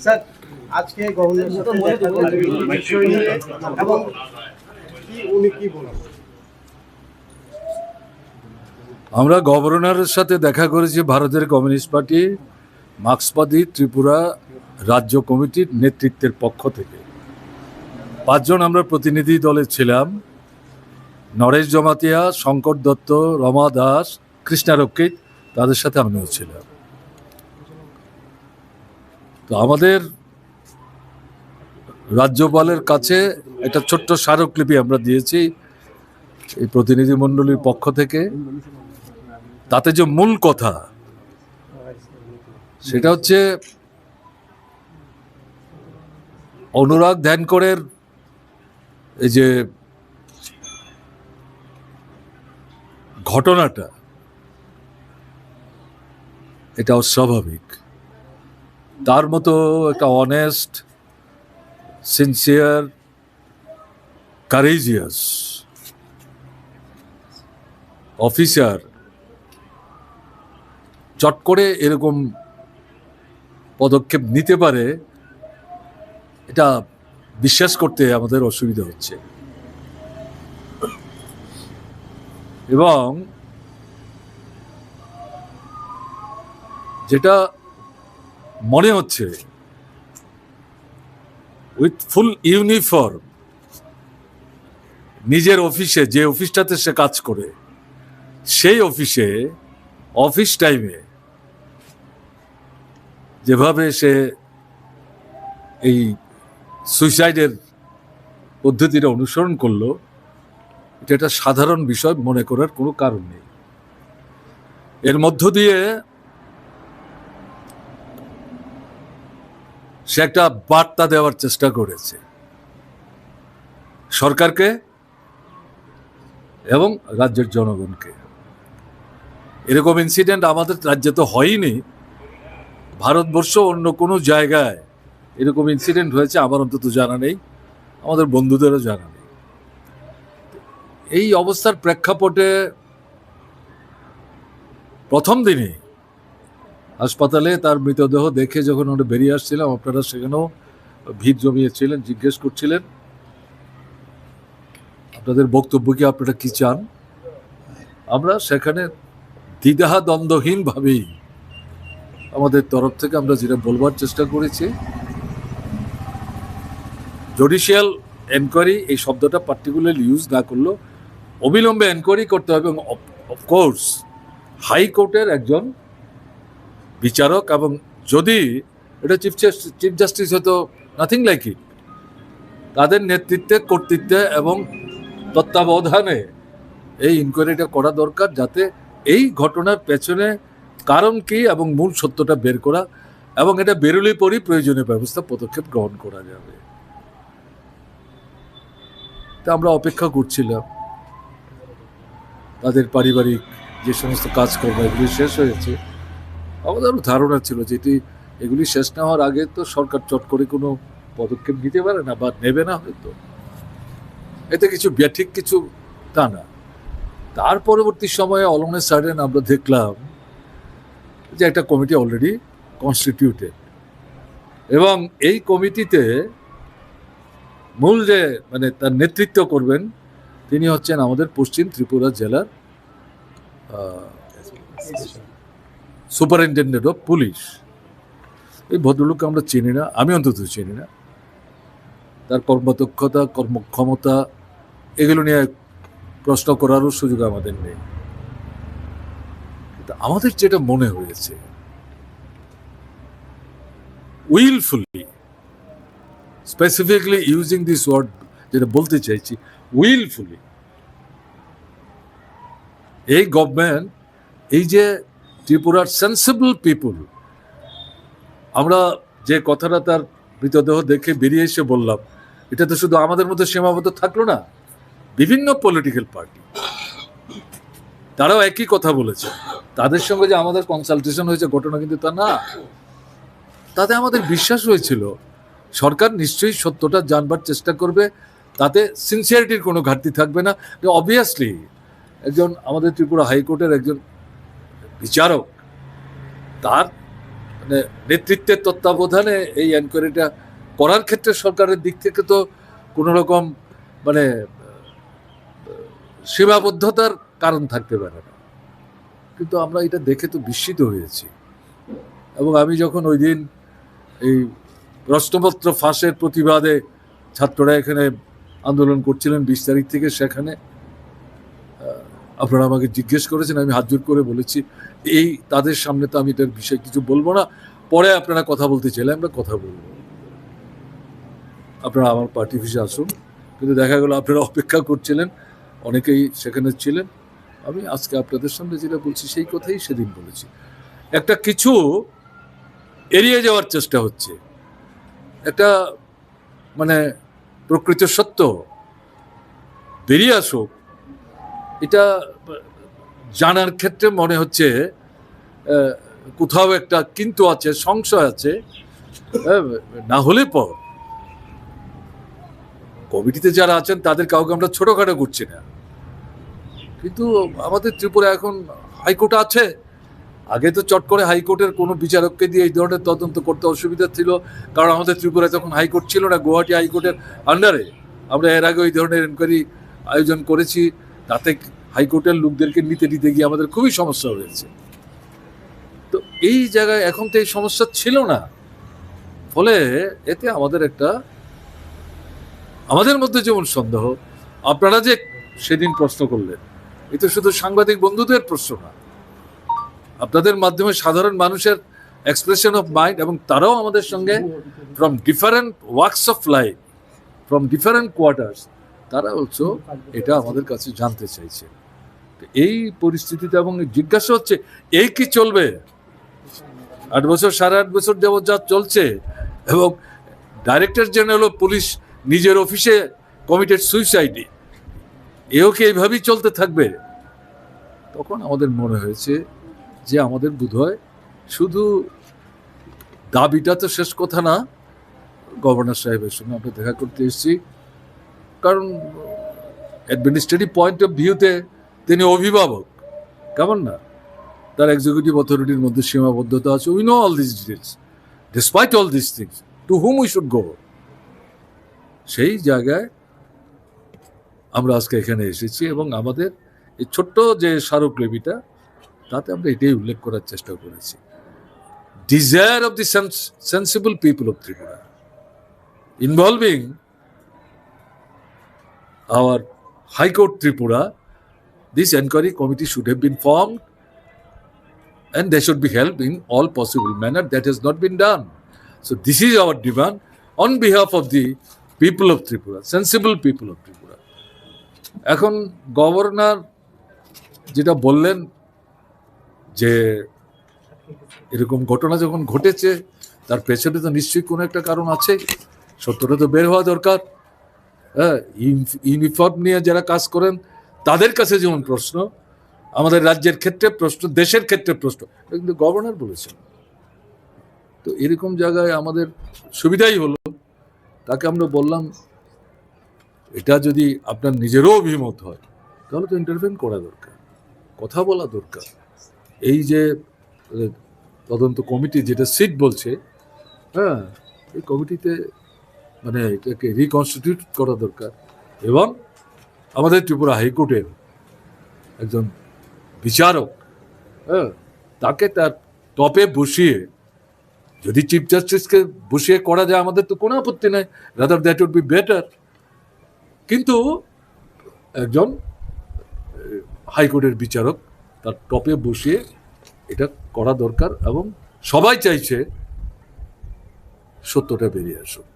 Sir আজকে গভর্নরের সাথে দেখা হলো বিষয় নিয়ে এবং উনি কি বলেন? আমরা গভর্নরের সাথে দেখা করেছি ভারতের কমিউনিস্ট পার্টি মার্ক্সবাদী ত্রিপুরা রাজ্য কমিটির নেতৃত্বের পক্ষ থেকে 5 জন আমরা প্রতিনিধি দলে ছিলাম। নরেশ জমাতিয়া, শঙ্কর দত্ত, রমা দাস, কৃষ্ণা রক্ষিত, তাদের সাথে আমিও ছিলাম। তো আমাদের রাজ্যপালের কাছে একটা ছোট্ট স্মারকলিপি আমরা দিয়েছি এই প্রতিনিধি মণ্ডলীর পক্ষ থেকে। তাতে যে মূল কথা সেটা হচ্ছে অনুরাগ ধ্যানকরের এই যে ঘটনাটা, এটা অস্বাভাবিক। তার মতো একটা অনেস্ট, সিনসিয়ার, কারেজিয়াস অফিসার চট করে এরকম পদক্ষেপ নিতে পারে, এটা বিশ্বাস করতে আমাদের অসুবিধা হচ্ছে। এবং যেটা মনে হচ্ছে উইথ ফুল ইউনিফর্ম নিজের অফিসে, যে অফিসটাতে সে কাজ করে, সেই অফিসে অফিস টাইমে যেভাবে সে এই সুইসাইডের পদ্ধতিটা অনুসরণ করলো, এটা একটা সাধারণ বিষয় মনে করার কোনো কারণ নেই। এর মধ্য দিয়ে সে একটা বার্তা দেওয়ার চেষ্টা করেছে সরকারকে এবং রাজ্যের জনগণকে। এরকম ইনসিডেন্ট আমাদের রাজ্যে তো হয়নি। ভারতবর্ষ অন্য কোনো জায়গায় এরকম ইনসিডেন্ট হয়েছে আমার অন্তত জানা নেই, আমাদের বন্ধুদেরও জানা নেই। এই অবস্থার প্রেক্ষাপটে প্রথম দিনে হাসপাতালে তার মৃতদেহ দেখে যখন আমরা বেরিয়ে আসছিলাম, আপনারা সেখানেও ভিড় জমিয়েছিলেন, জিজ্ঞেস করছিলেন আপনাদের বক্তব্য কি, আপনারা কি চান। আমরা সেখানে দ্বিধা দ্বন্দ্বহীনভাবেই আমাদের তরফ থেকে আমরা যেটা বলবার চেষ্টা করেছি, জুডিশিয়াল এনকোয়ারি এই শব্দটা পার্টিকুলারলি ইউজ না করলেও অবিলম্বে এনকোয়ারি করতে হবে। এবং অফকোর্স হাইকোর্টের একজন বিচারক, এবং যদি এটা চিফ জাস্টিস হতো, নাথিং লাইক ইট, তাদের নেতৃত্বে, কর্তৃত্বে এবং তত্ত্বাবধানে এই ইনকোয়ারিটা করা দরকার, যাতে এই ঘটনার পেছনে কারণ কি এবং মূল সত্যটা বের করা, এবং এটা বেরোলে পরই প্রয়োজনীয় ব্যবস্থা পদক্ষেপ গ্রহণ করা যাবে। তা আমরা অপেক্ষা করছিলাম। তাদের পারিবারিক যে সমস্ত কাজকর্ম এগুলি শেষ হয়েছে। আমাদেরও ধারণা ছিল যে এগুলি শেষ না হওয়ার আগে তো সরকার চট করে কোনো পদক্ষেপ নিতে পারে না বা নেবে না, হয়তো এতে কিছু ব্যাঠিক কিছু তা না। তার পরবর্তী সময়ে অল অন এ সাডেন আমরা দেখলাম যে একটা কমিটি অলরেডি কনস্টিটিউটেড, এবং এই কমিটিতে মূল যে মানে তার নেতৃত্ব করবেন তিনি হচ্ছেন আমাদের পশ্চিম ত্রিপুরা জেলার সুপারিনটেন্ডেন্ট অফ পুলিশ। এই ভদ্রলোককে আমরা চিনি না, আমি অন্তত চিনি না। তার কর্মদক্ষতা, কর্মক্ষমতা এগুলো নিয়ে প্রশ্ন করারও সুযোগ আমাদের নেই। আমাদের যেটা মনে হয়েছে, উইলফুলি, স্পেসিফিকলি ইউজিং দিস ওয়ার্ড, যেটা বলতে চাইছি, উইলফুলি এই গভর্নমেন্ট, এই যে ত্রিপুরার সেন্সিবল পিপুল, আমরা যে কথাটা তার মৃতদেহ দেখে বেরিয়ে এসে বললাম, এটা তো শুধু আমাদের মধ্যে সীমাবদ্ধ থাকলো না, বিভিন্ন পলিটিক্যাল পার্টি তারাও একই কথা বলেছে। তাদের সঙ্গে যে আমাদের কনসালটেশন হয়েছে ঘটনা কিন্তু তা না। তাতে আমাদের বিশ্বাস হয়েছিল সরকার নিশ্চয়ই সত্যটা জানবার চেষ্টা করবে, তাতে সিনসিয়ারিটির কোনো ঘাটতি থাকবে না। অবভিয়াসলি একজন আমাদের ত্রিপুরা হাইকোর্টের একজন বিচারক, তার মানে নেতৃত্বের তত্ত্বাবধানে এই এনকোয়ারিটা করার ক্ষেত্রে সরকারের দিক থেকে তো কোনো রকম মানে সীমাবদ্ধতার কারণ থাকতে পারে না, কিন্তু আমরা এটা দেখে তো বিস্মিত হয়েছি। এবং আমি যখন ওই দিন এই প্রশ্নপত্র ফাঁসের প্রতিবাদে ছাত্ররা এখানে আন্দোলন করছিলেন 20 তারিখ থেকে, সেখানে আপনারা আমাকে জিজ্ঞেস করেছেন, আমি হাত জোর করে বলেছি এই তাদের সামনে তো আমি এটার বিষয়ে কিছু বলবো না, পরে আপনারা কথা বলতে চাইলে আমরা কথা বলবো, আপনারা আমার পার্টি অফিসে আসুন। কিন্তু দেখা গেল আপনারা অপেক্ষা করছিলেন, অনেকেই সেখানে ছিলেন। আমি আজকে আপনাদের সামনে যেটা বলছি সেই কথাই সেদিন বলেছি। একটা কিছু এড়িয়ে যাওয়ার চেষ্টা হচ্ছে, একটা মানে প্রকৃত সত্য বেরিয়ে আসুক, এটা জানার ক্ষেত্রে মনে হচ্ছে কোথাও একটা কিন্তু আছে, সংশয় আছে। না হলে পর কমিটিতে যারা আছেন তাদের কাউকে আমরা ছোটখাটো করছি না, কিন্তু আমাদের ত্রিপুরা এখন হাইকোর্ট আছে। আগে তো চট করে হাইকোর্টের কোনো বিচারককে দিয়ে এই ধরনের তদন্ত করতে অসুবিধা ছিল, কারণ আমাদের ত্রিপুরায় তখন হাইকোর্ট ছিল না, গুয়াহাটি হাইকোর্টের আন্ডারে। আমরা এর আগে ওই ধরনের এনকোয়ারি আয়োজন করেছি, তাতে হাইকোর্টের লোকদেরকে নিতে গিয়ে আমাদের খুবই সমস্যা হয়েছে। তো এই জায়গায় এখন তো এই সমস্যা ছিল না, ফলে এতে আমাদের মধ্যে যেমন সন্দেহ, আপনারা যে সেদিন প্রশ্ন করলেন, এ তো শুধু সাংবাদিক বন্ধুদের প্রশ্ন না, আপনাদের মাধ্যমে সাধারণ মানুষের এক্সপ্রেশন অফ মাইন্ড, এবং তারাও আমাদের সঙ্গে from different works of life, from different quarters, তারা অলসো এটা আমাদের কাছে জানতে চাইছে। এই পরিস্থিতিতে এবং জিজ্ঞাসা হচ্ছে এই কি চলবে 8 বছর 8.5 বছর যাবৎ যা চলছে, এবং ডাইরেক্টর জেনারেল অফ পুলিশ নিজের অফিসে কমিটেড সুইসাইড, এও কি এইভাবেই চলতে থাকবে? তখন আমাদের মনে হয়েছে যে আমাদের বোধহয় শুধু দাবিটা তো শেষ কথা না, গভর্নর সাহেবের সঙ্গে আমরা দেখা করতে এসেছি, কারণ অ্যাডমিনিস্ট্রেটিভ পয়েন্ট অফ ভিউতে তিনি অভিভাবক, কেমন না, তার এক্সিকিউটিভ অথরিটির মধ্যে সীমাবদ্ধতা আছে। We know all this details, despite all this things, to whom we should go. সেই জায়গায় আমরা আজকে এখানে এসেছি, এবং আমাদের এই ছোট্ট যে স্মারকলিপিটা, তাতে আমরা এটাই উল্লেখ করার চেষ্টা করেছি, desire of the sensible people of Tripura involving our High Court Tripura. This inquiry committee should have been formed and they should be held in all possible manner. That has not been done. So this is our demand on behalf of the people of Tripura, sensible people of Tripura. এখন governor যেটা বললেন যে এরকম ঘটনা যখন ঘটেছে তার পেছনে তো নিশ্চয়ই কোনো একটা কারণ আছে, সত্যটা তো বের হওয়া দরকার। ইউনিফর্ম নিয়ে যারা কাজ করেন তাদের কাছে যেমন প্রশ্ন, আমাদের রাজ্যের ক্ষেত্রে প্রশ্ন, দেশের ক্ষেত্রে প্রশ্ন, কিন্তু গভর্নর বলেছেন। তো এরকম জায়গায় আমাদের সুবিধাই হলো, তাকে আমরা বললাম এটা যদি আপনার নিজেরও অভিমত হয় তাহলে তো ইন্টারভেন করা দরকার, কথা বলা দরকার। এই যে তদন্ত কমিটি যেটা সিট বলছে, এই কমিটিতে মানে এটাকে রিকনস্টিটিউট করা দরকার, এবং আমাদের ত্রিপুরা হাইকোর্টের একজন বিচারক, তাকে তার টপে বসিয়ে, যদি চিফ জাস্টিসকে বসিয়ে করা যায় আমাদের তো কোনো আপত্তি নাই, rather that would be better, কিন্তু একজন হাইকোর্টের বিচারক তার টপে বসিয়ে এটা করা দরকার, এবং সবাই চাইছে সত্যটা বেরিয়ে আসুক,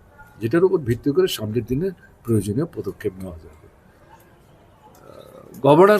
যেটার উপর ভিত্তি করে সামনের দিনে প্রয়োজনীয় পদক্ষেপ নেওয়া যাবে। গভর্নর